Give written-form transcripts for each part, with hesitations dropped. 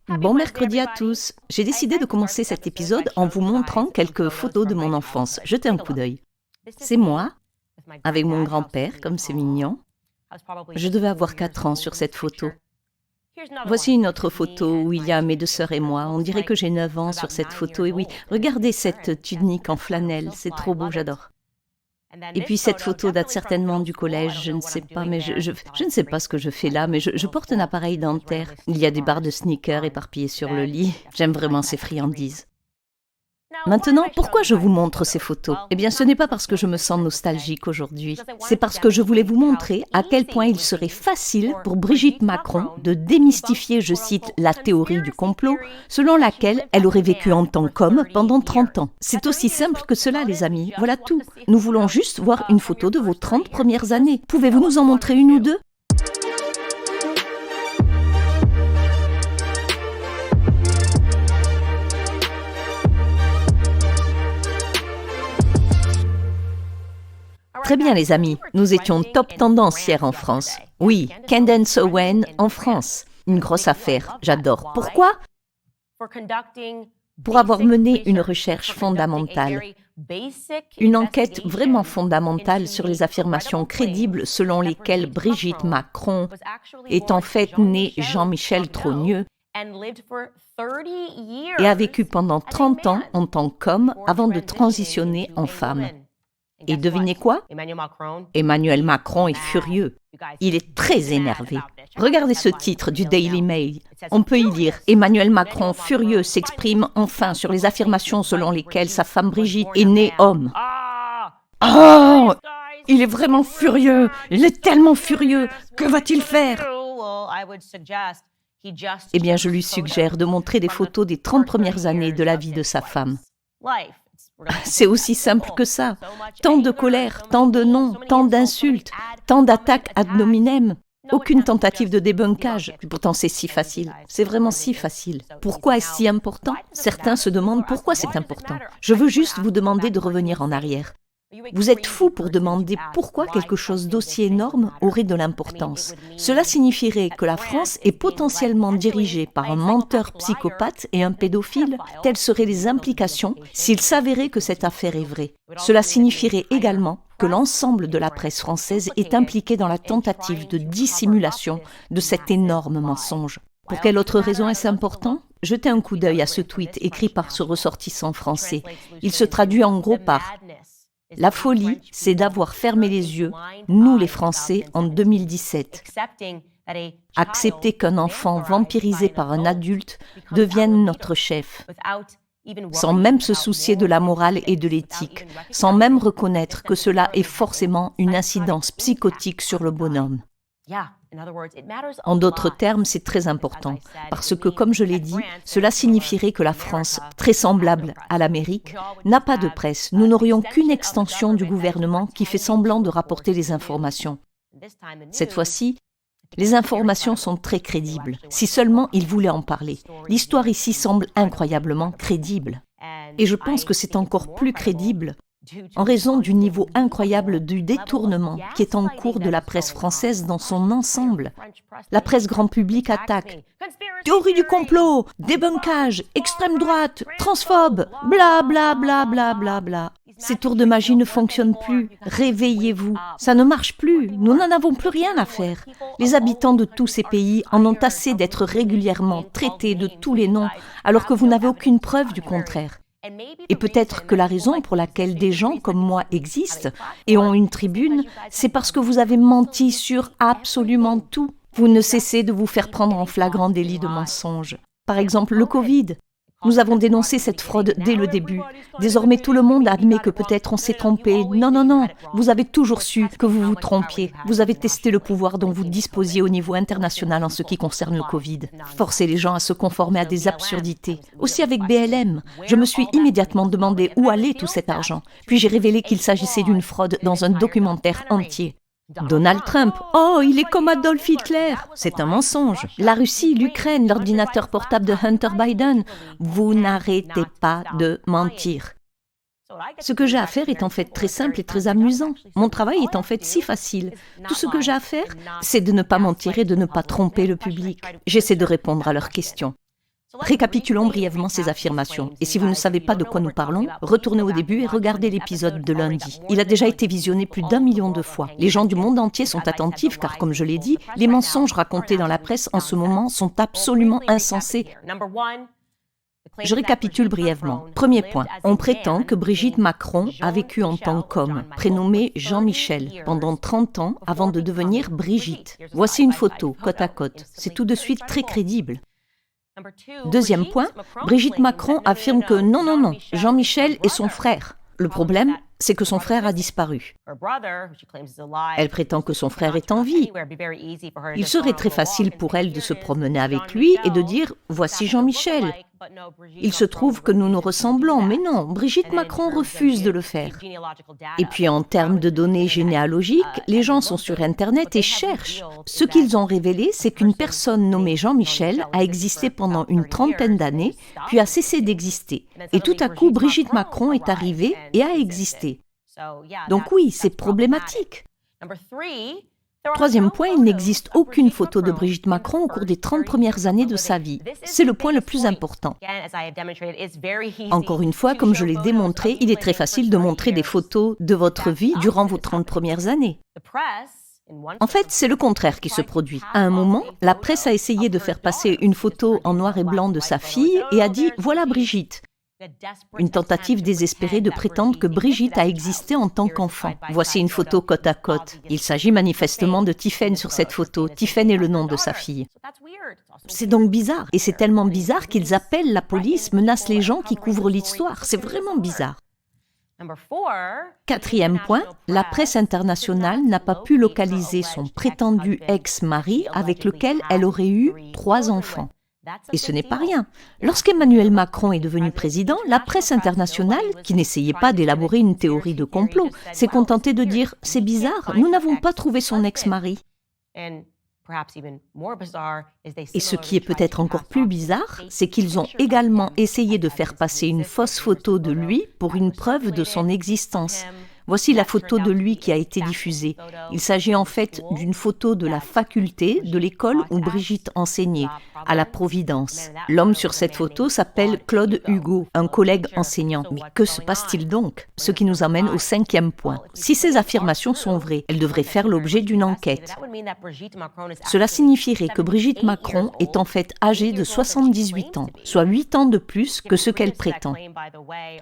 Bon mercredi à tous. J'ai décidé de commencer cet épisode en vous montrant quelques photos de mon enfance. Jetez un coup d'œil. C'est moi, avec mon grand-père, comme c'est mignon. Je devais avoir 4 ans sur cette photo. Voici une autre photo où il y a mes 2 sœurs et moi. On dirait que j'ai 9 ans sur cette photo. Et oui, regardez cette tunique en flanelle, c'est trop beau, j'adore. Et puis cette photo date certainement du collège, je ne sais pas, mais je ne sais pas ce que je fais là, mais je porte un appareil dentaire. Il y a des barres de sneakers éparpillées sur le lit. J'aime vraiment ces friandises. Maintenant, pourquoi je vous montre ces photos? Eh bien, ce n'est pas parce que je me sens nostalgique aujourd'hui. C'est parce que je voulais vous montrer à quel point il serait facile pour Brigitte Macron de démystifier, je cite, la théorie du complot, selon laquelle elle aurait vécu en tant qu'homme pendant 30 ans. C'est aussi simple que cela, les amis. Voilà tout. Nous voulons juste voir une photo de vos 30 premières années. Pouvez-vous nous en montrer une ou deux? Très bien les amis, nous étions top tendance hier en France. Oui, Candace Owen en France. Une grosse affaire, j'adore. Pourquoi? Pour avoir mené une recherche fondamentale. Une enquête vraiment fondamentale sur les affirmations crédibles selon lesquelles Brigitte Macron est en fait née Jean-Michel Trogneux et a vécu pendant 30 ans en tant qu'homme avant de transitionner en femme. Et devinez quoi? Emmanuel Macron est furieux. Il est très énervé. Regardez ce titre du Daily Mail. On peut y lire « Emmanuel Macron furieux s'exprime enfin sur les affirmations selon lesquelles sa femme Brigitte est née homme. » Oh! Il est vraiment furieux. Il est tellement furieux. Que va-t-il faire? Eh bien, je lui suggère de montrer des photos des 30 premières années de la vie de sa femme. C'est aussi simple que ça. Tant de colère, tant de noms, tant d'insultes, tant d'attaques ad nominem. Aucune tentative de débunkage. Pourtant, c'est si facile. C'est vraiment si facile. Pourquoi est-ce si important? Certains se demandent pourquoi c'est important. Je veux juste vous demander de revenir en arrière. Vous êtes fou pour demander pourquoi quelque chose d'aussi énorme aurait de l'importance. Cela signifierait que la France est potentiellement dirigée par un menteur psychopathe et un pédophile. Telles seraient les implications s'il s'avérait que cette affaire est vraie. Cela signifierait également que l'ensemble de la presse française est impliquée dans la tentative de dissimulation de cet énorme mensonge. Pour quelle autre raison est-ce important? Jetez un coup d'œil à ce tweet écrit par ce ressortissant français. Il se traduit en gros par « La folie, c'est d'avoir fermé les yeux, nous les Français, en 2017. Accepter qu'un enfant vampirisé par un adulte devienne notre chef, sans même se soucier de la morale et de l'éthique, sans même reconnaître que cela est forcément une incidence psychotique sur le bonhomme. » En d'autres termes, c'est très important, parce que, comme je l'ai dit, cela signifierait que la France, très semblable à l'Amérique, n'a pas de presse. Nous n'aurions qu'une extension du gouvernement qui fait semblant de rapporter les informations. Cette fois-ci, les informations sont très crédibles, si seulement ils voulaient en parler. L'histoire ici semble incroyablement crédible. Et je pense que c'est encore plus crédible en raison du niveau incroyable du détournement qui est en cours de la presse française dans son ensemble. La presse grand public attaque. Théorie du complot, débunkage, extrême droite, transphobe, bla bla bla bla bla bla. Ces tours de magie ne fonctionnent plus. Réveillez-vous. Ça ne marche plus. Nous n'en avons plus rien à faire. Les habitants de tous ces pays en ont assez d'être régulièrement traités de tous les noms alors que vous n'avez aucune preuve du contraire. Et peut-être que la raison pour laquelle des gens comme moi existent et ont une tribune, c'est parce que vous avez menti sur absolument tout. Vous ne cessez de vous faire prendre en flagrant délit de mensonge. Par exemple, le Covid. Nous avons dénoncé cette fraude dès le début. Désormais, tout le monde admet que peut-être on s'est trompé. Non, non, non. Vous avez toujours su que vous vous trompiez. Vous avez testé le pouvoir dont vous disposiez au niveau international en ce qui concerne le Covid. Forcez les gens à se conformer à des absurdités. Aussi avec BLM, je me suis immédiatement demandé où allait tout cet argent. Puis j'ai révélé qu'il s'agissait d'une fraude dans un documentaire entier. Donald Trump, oh, il est comme Adolf Hitler. C'est un mensonge. La Russie, l'Ukraine, l'ordinateur portable de Hunter Biden. Vous n'arrêtez pas de mentir. Ce que j'ai à faire est en fait très simple et très amusant. Mon travail est en fait si facile. Tout ce que j'ai à faire, c'est de ne pas mentir et de ne pas tromper le public. J'essaie de répondre à leurs questions. Récapitulons brièvement ces affirmations. Et si vous ne savez pas de quoi nous parlons, retournez au début et regardez l'épisode de lundi. Il a déjà été visionné plus d'1 million de fois. Les gens du monde entier sont attentifs car, comme je l'ai dit, les mensonges racontés dans la presse en ce moment sont absolument insensés. Je récapitule brièvement. Premier point, on prétend que Brigitte Macron a vécu en tant qu'homme, prénommé Jean-Michel, pendant 30 ans avant de devenir Brigitte. Voici une photo, côte à côte. C'est tout de suite très crédible. Deuxième point, Brigitte Macron affirme que non, Jean-Michel est son frère. Le problème, c'est que son frère a disparu. Elle prétend que son frère est en vie. Il serait très facile pour elle de se promener avec lui et de dire « Voici Jean-Michel ». Il se trouve que nous nous ressemblons, mais non, Brigitte Macron refuse de le faire. Et puis en termes de données généalogiques, les gens sont sur Internet et cherchent. Ce qu'ils ont révélé, c'est qu'une personne nommée Jean-Michel a existé pendant une 30aine d'années, puis a cessé d'exister. Et tout à coup, Brigitte Macron est arrivée et a existé. Donc oui, c'est problématique. Troisième point, il n'existe aucune photo de Brigitte Macron au cours des 30 premières années de sa vie. C'est le point le plus important. Encore une fois, comme je l'ai démontré, il est très facile de montrer des photos de votre vie durant vos 30 premières années. En fait, c'est le contraire qui se produit. À un moment, la presse a essayé de faire passer une photo en noir et blanc de sa fille et a dit « Voilà Brigitte ». Une tentative désespérée de prétendre que Brigitte a existé en tant qu'enfant. Voici une photo côte à côte. Il s'agit manifestement de Tiphaine sur cette photo. Tiphaine est le nom de sa fille. C'est donc bizarre. Et c'est tellement bizarre qu'ils appellent la police, menacent les gens qui couvrent l'histoire. C'est vraiment bizarre. Quatrième point, la presse internationale n'a pas pu localiser son prétendu ex-mari avec lequel elle aurait eu 3 enfants. Et ce n'est pas rien. Lorsqu'Emmanuel Macron est devenu président, la presse internationale, qui n'essayait pas d'élaborer une théorie de complot, s'est contentée de dire « C'est bizarre, nous n'avons pas trouvé son ex-mari ». Et ce qui est peut-être encore plus bizarre, c'est qu'ils ont également essayé de faire passer une fausse photo de lui pour une preuve de son existence. Voici la photo de lui qui a été diffusée. Il s'agit en fait d'une photo de la faculté de l'école où Brigitte enseignait, à la Providence. L'homme sur cette photo s'appelle Claude Hugo, un collègue enseignant. Mais que se passe-t-il donc? Ce qui nous amène au 5e point. Si ces affirmations sont vraies, elles devraient faire l'objet d'une enquête. Cela signifierait que Brigitte Macron est en fait âgée de 78 ans, soit 8 ans de plus que ce qu'elle prétend.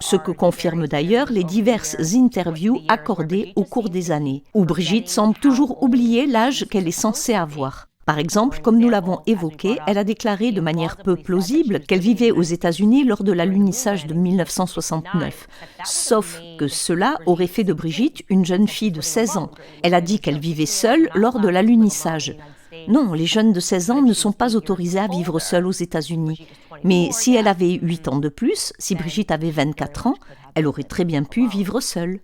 Ce que confirment d'ailleurs les diverses interviews accordées au cours des années, où Brigitte semble toujours oublier l'âge qu'elle est censée avoir. Par exemple, comme nous l'avons évoqué, elle a déclaré de manière peu plausible qu'elle vivait aux États-Unis lors de l'alunissage de 1969. Sauf que cela aurait fait de Brigitte une jeune fille de 16 ans. Elle a dit qu'elle vivait seule lors de l'alunissage. Non, les jeunes de 16 ans ne sont pas autorisés à vivre seuls aux États-Unis. Mais si elle avait 8 ans de plus, si Brigitte avait 24 ans, elle aurait très bien pu vivre seule.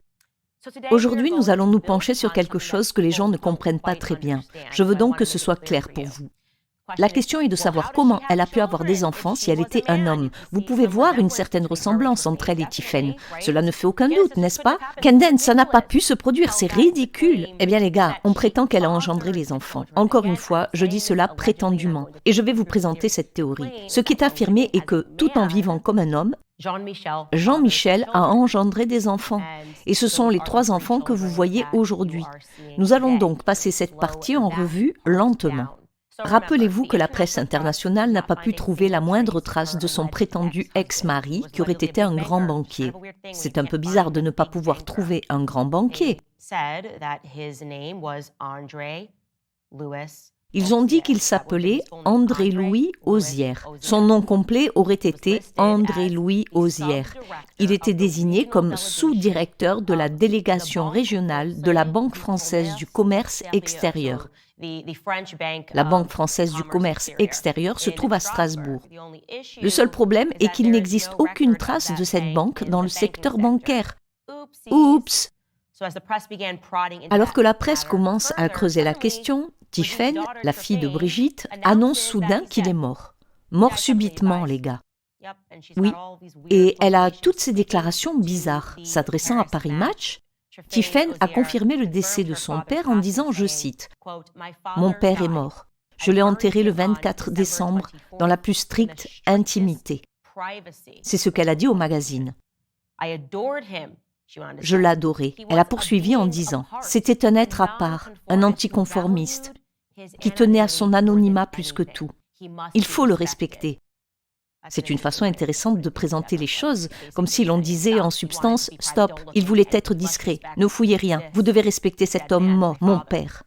Aujourd'hui, nous allons nous pencher sur quelque chose que les gens ne comprennent pas très bien. Je veux donc que ce soit clair pour vous. La question est de savoir comment elle a pu avoir des enfants si elle était un homme. Vous pouvez voir une certaine ressemblance entre elle et Tiphaine. Cela ne fait aucun doute, n'est-ce pas? Kenden, ça n'a pas pu se produire, c'est ridicule. Eh bien les gars, on prétend qu'elle a engendré les enfants. Encore une fois, je dis cela prétendument. Et je vais vous présenter cette théorie. Ce qui est affirmé est que, tout en vivant comme un homme, Jean-Michel a engendré des enfants. Et ce sont les 3 enfants que vous voyez aujourd'hui. Nous allons donc passer cette partie en revue lentement. Rappelez-vous que la presse internationale n'a pas pu trouver la moindre trace de son prétendu ex-mari qui aurait été un grand banquier. C'est un peu bizarre de ne pas pouvoir trouver un grand banquier. Ils ont dit qu'il s'appelait André-Louis Ozières. Son nom complet aurait été André-Louis Ozières. Il était désigné comme sous-directeur de la délégation régionale de la Banque française du commerce extérieur. La Banque française du commerce extérieur se trouve à Strasbourg. Le seul problème est qu'il n'existe aucune trace de cette banque dans le secteur bancaire. Oups! Alors que la presse commence à creuser la question, Tiphaine, la fille de Brigitte, annonce soudain qu'il est mort. Mort subitement, les gars. Oui, et elle a toutes ces déclarations bizarres. S'adressant à Paris Match, Tiphaine a confirmé le décès de son père en disant, je cite, « Mon père est mort. Je l'ai enterré le 24 décembre dans la plus stricte intimité. C'est ce qu'elle a dit au magazine. Je l'adorais. Elle a poursuivi en disant « C'était un être à part, un anticonformiste, qui tenait à son anonymat plus que tout. Il faut le respecter. » C'est une façon intéressante de présenter les choses, comme si l'on disait en substance « Stop, il voulait être discret, ne fouillez rien, vous devez respecter cet homme mort, mon père. »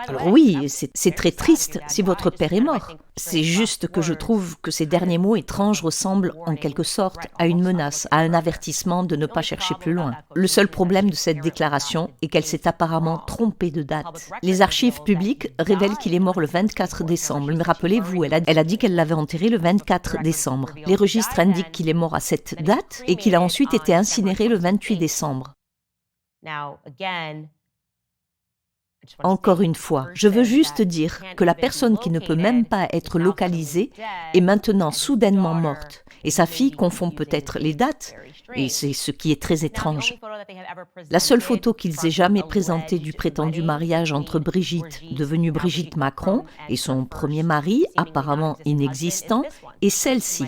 Alors oui, c'est très triste si votre père est mort. C'est juste que je trouve que ces derniers mots étranges ressemblent en quelque sorte à une menace, à un avertissement de ne pas chercher plus loin. Le seul problème de cette déclaration est qu'elle s'est apparemment trompée de date. Les archives publiques révèlent qu'il est mort le 24 décembre. Mais rappelez-vous, elle a dit qu'elle l'avait enterré le 24 décembre. Les registres indiquent qu'il est mort à cette date et qu'il a ensuite été incinéré le 28 décembre. Encore une fois, je veux juste dire que la personne qui ne peut même pas être localisée est maintenant soudainement morte. Et sa fille confond peut-être les dates, et c'est ce qui est très étrange. La seule photo qu'ils aient jamais présentée du prétendu mariage entre Brigitte, devenue Brigitte Macron, et son premier mari, apparemment inexistant, est celle-ci.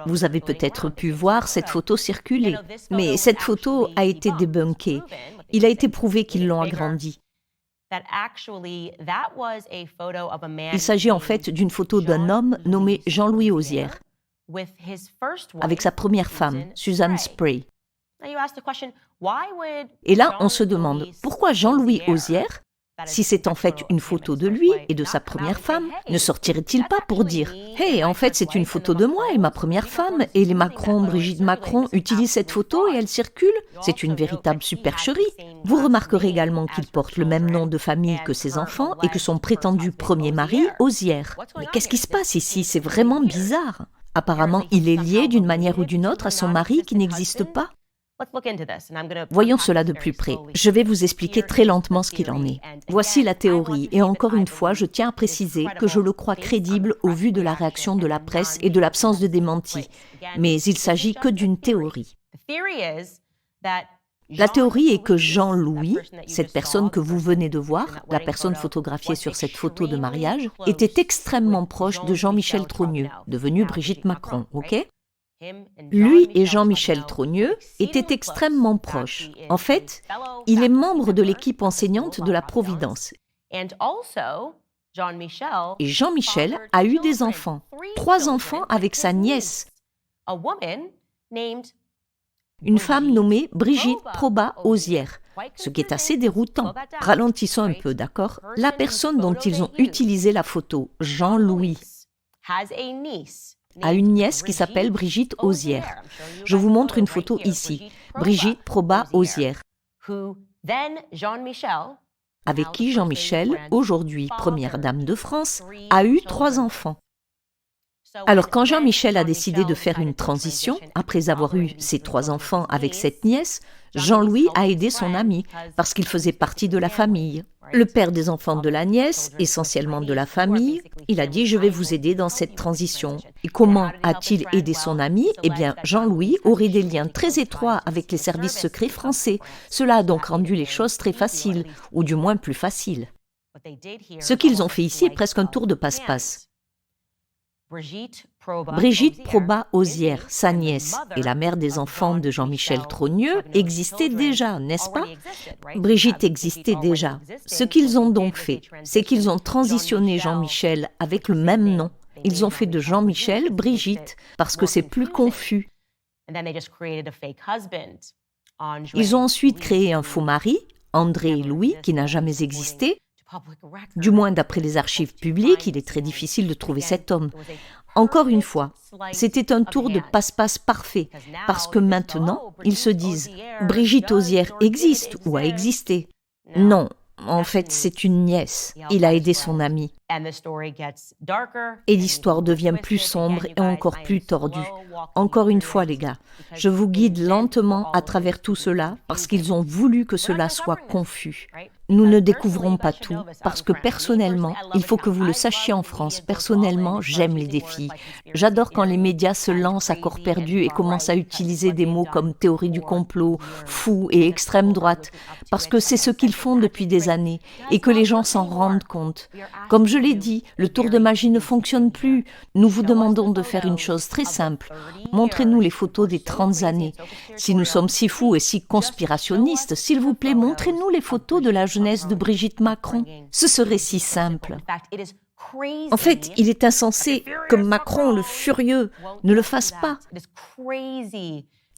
Vous avez peut-être pu voir cette photo circuler, mais cette photo a été débunkée. Il a été prouvé qu'ils l'ont agrandie. Il s'agit en fait d'une photo d'un homme nommé Jean-Louis Auzière, avec sa première femme, Susan Spray. Et là, on se demande, pourquoi Jean-Louis Auzière, si c'est en fait une photo de lui et de sa première femme, ne sortirait-il pas pour dire « Hey, en fait, c'est une photo de moi et ma première femme, et les Macron, Brigitte Macron, utilisent cette photo et elle circule. C'est une véritable supercherie. » Vous remarquerez également qu'il porte le même nom de famille que ses enfants et que son prétendu premier mari, Auzière. Mais qu'est-ce qui se passe ici? C'est vraiment bizarre. Apparemment, il est lié d'une manière ou d'une autre à son mari qui n'existe pas. Voyons cela de plus près. Je vais vous expliquer très lentement ce qu'il en est. Voici la théorie, et encore une fois, je tiens à préciser que je le crois crédible au vu de la réaction de la presse et de l'absence de démenti. Mais il s'agit que d'une théorie. La théorie est que Jean-Louis, cette personne que vous venez de voir, la personne photographiée sur cette photo de mariage, était extrêmement proche de Jean-Michel Trogneux, devenu Brigitte Macron, ok ? Lui et Jean-Michel Trogneux étaient extrêmement proches. En fait, il est membre de l'équipe enseignante de la Providence. Et Jean-Michel a eu des enfants, 3 enfants avec sa nièce, une femme nommée Brigitte Proba Auzière, ce qui est assez déroutant. Ralentissons un peu, d'accord? La personne dont ils ont utilisé la photo, Jean-Louis, a une nièce qui s'appelle Brigitte Auzière. Je vous montre une photo ici. Brigitte Proba Auzière, avec qui Jean-Michel, aujourd'hui première dame de France, a eu 3 enfants. Alors quand Jean-Michel a décidé de faire une transition, après avoir eu ses 3 enfants avec cette nièce, Jean-Louis a aidé son ami, parce qu'il faisait partie de la famille. Le père des enfants de la nièce, essentiellement de la famille, il a dit « Je vais vous aider dans cette transition ». Et comment a-t-il aidé son ami? Eh bien, Jean-Louis aurait des liens très étroits avec les services secrets français. Cela a donc rendu les choses très faciles, ou du moins plus faciles. Ce qu'ils ont fait ici est presque un tour de passe-passe. Brigitte Proba Auzière, sa nièce et la mère des enfants de Jean-Michel Trogneux existaient déjà, n'est-ce pas? Brigitte existait déjà. Ce qu'ils ont donc fait, c'est qu'ils ont transitionné Jean-Michel avec le même nom. Ils ont fait de Jean-Michel Brigitte parce que c'est plus confus. Ils ont ensuite créé un faux mari, André et Louis, qui n'a jamais existé. Du moins, d'après les archives publiques, il est très difficile de trouver cet homme. Encore une fois, c'était un tour de passe-passe parfait, parce que maintenant, ils se disent « Brigitte Auzière existe ou a existé ». Non, en fait, c'est une nièce. Il a aidé son ami. Et l'histoire devient plus sombre et encore plus tordue. Encore une fois, les gars, je vous guide lentement à travers tout cela, parce qu'ils ont voulu que cela soit confus. Nous ne découvrons pas tout, parce que personnellement, il faut que vous le sachiez en France, personnellement, j'aime les défis. J'adore quand les médias se lancent à corps perdu et commencent à utiliser des mots comme théorie du complot, fou et extrême droite, parce que c'est ce qu'ils font depuis des années et que les gens s'en rendent compte. Comme je je l'ai dit, le tour de magie ne fonctionne plus. Nous vous demandons de faire une chose très simple. Montrez-nous les photos des 30 années. Si nous sommes si fous et si conspirationnistes, s'il vous plaît, montrez-nous les photos de la jeunesse de Brigitte Macron. Ce serait si simple. En fait, il est insensé que Macron, le furieux, ne le fasse pas.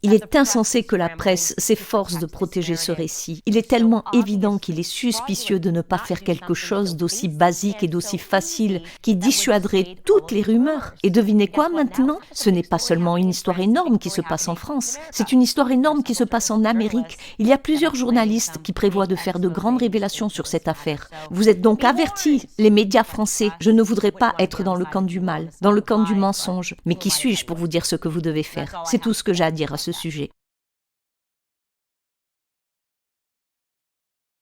Il est insensé que la presse s'efforce de protéger ce récit. Il est tellement évident qu'il est suspicieux de ne pas faire quelque chose d'aussi basique et d'aussi facile qui dissuaderait toutes les rumeurs. Et devinez quoi maintenant? Ce n'est pas seulement une histoire énorme qui se passe en France, c'est une histoire énorme qui se passe en Amérique. Il y a plusieurs journalistes qui prévoient de faire de grandes révélations sur cette affaire. Vous êtes donc avertis, les médias français. Je ne voudrais pas être dans le camp du mal, dans le camp du mensonge. Mais qui suis-je pour vous dire ce que vous devez faire? C'est tout ce que j'ai à dire à ce sujet.